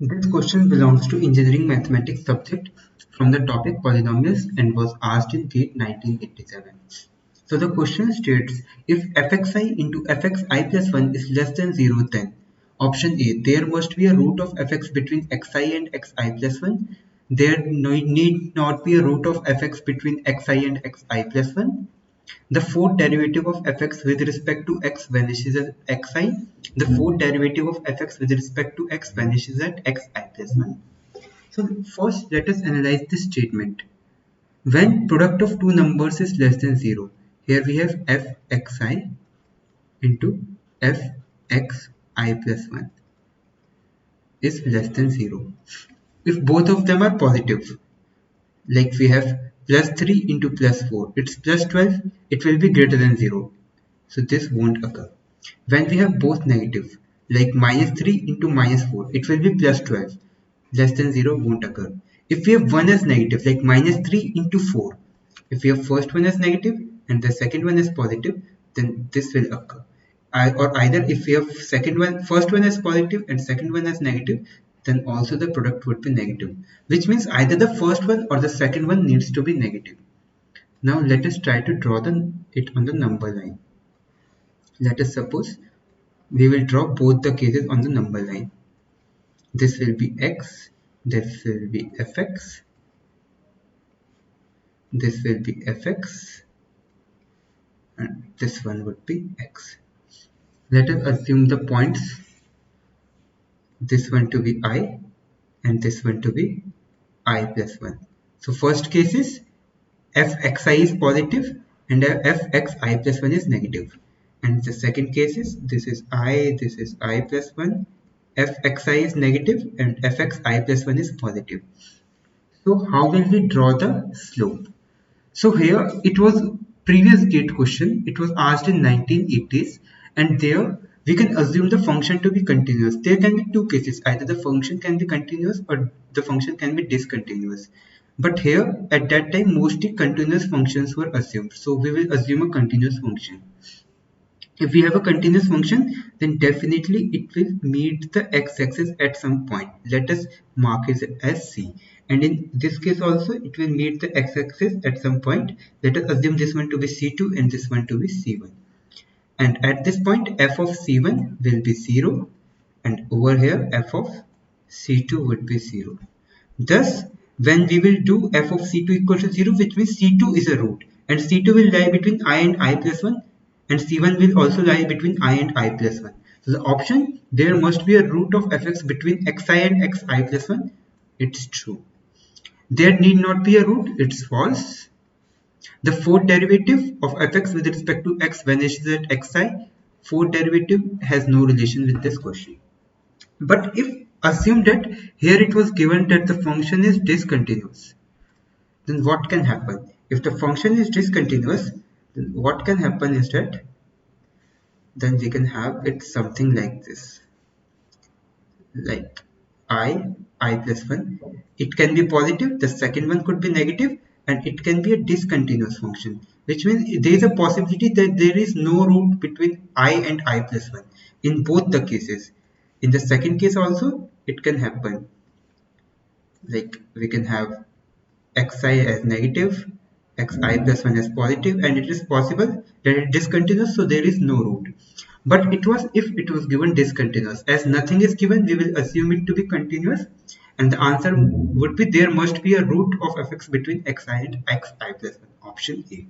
This question belongs to engineering mathematics subject from the topic polynomials and was asked in GATE 1987. So the question states, if fxi into fxi plus 1 is less than 0, then option A, there must be a root of fx between xi and xi plus 1. There need not be a root of fx between xi and xi plus 1. The fourth derivative of fx with respect to x vanishes at xi. The fourth derivative of fx with respect to x vanishes at xi plus 1. So first let us analyze this statement. When product of two numbers is less than 0, here we have fxi into fxi plus 1 is less than 0. If both of them are positive, like we have plus 3 into plus 4, it's plus 12, it will be greater than 0. So this won't occur. When we have both negative, like minus 3 into minus 4, it will be plus 12. Less than 0 won't occur. If we have one as negative, like minus 3 into 4, if we have first one as negative and the second one is positive, then this will occur. Or either if we have first one as positive and second one as negative, then also the product would be negative, which means either the first one or the second one needs to be negative. Now let us try to draw it on the number line. Let us suppose we will draw both the cases on the number line. This will be x, this will be fx, this will be fx, and this one would be x. Let us assume the points, this one to be I and this one to be I plus 1. So first case is fxi is positive and fxi plus 1 is negative. And the second case is this is I plus 1, fxi is negative and fxi plus 1 is positive. So how will we draw the slope? So here it was previous GATE question. It was asked in 1980s, and there we can assume the function to be continuous. There can be two cases: either the function can be continuous or the function can be discontinuous. But here at that time mostly continuous functions were assumed. So we will assume a continuous function. If we have a continuous function, then definitely it will meet the x-axis at some point. Let us mark it as C. And in this case also, it will meet the x-axis at some point. Let us assume this one to be C2 and this one to be C1. And at this point, f of C1 will be 0. And over here, f of C2 would be 0. Thus, when we will do f of C2 equal to 0, which means C2 is a root. And C2 will lie between I and I plus 1. And C1 will also lie between I and I plus 1. So the option, there must be a root of fx between xi and xi plus 1. It's true. There need not be a root. It's false. The fourth derivative of fx with respect to x vanishes at xi. Fourth derivative has no relation with this question. But if assume that here it was given that the function is discontinuous, then what can happen? If the function is discontinuous, then what can happen is that then we can have it something like this, like I plus 1. It can be positive, the second one could be negative, and it can be a discontinuous function, which means there is a possibility that there is no root between I and I plus 1 in both the cases. In the second case also, it can happen. Like we can have xi as negative, xi plus 1 as positive, and it is possible that it is discontinuous, so there is no root. But it was if it was given discontinuous. As nothing is given, we will assume it to be continuous, and the answer would be there must be a root of fx between xi and xi plus 1. Option A.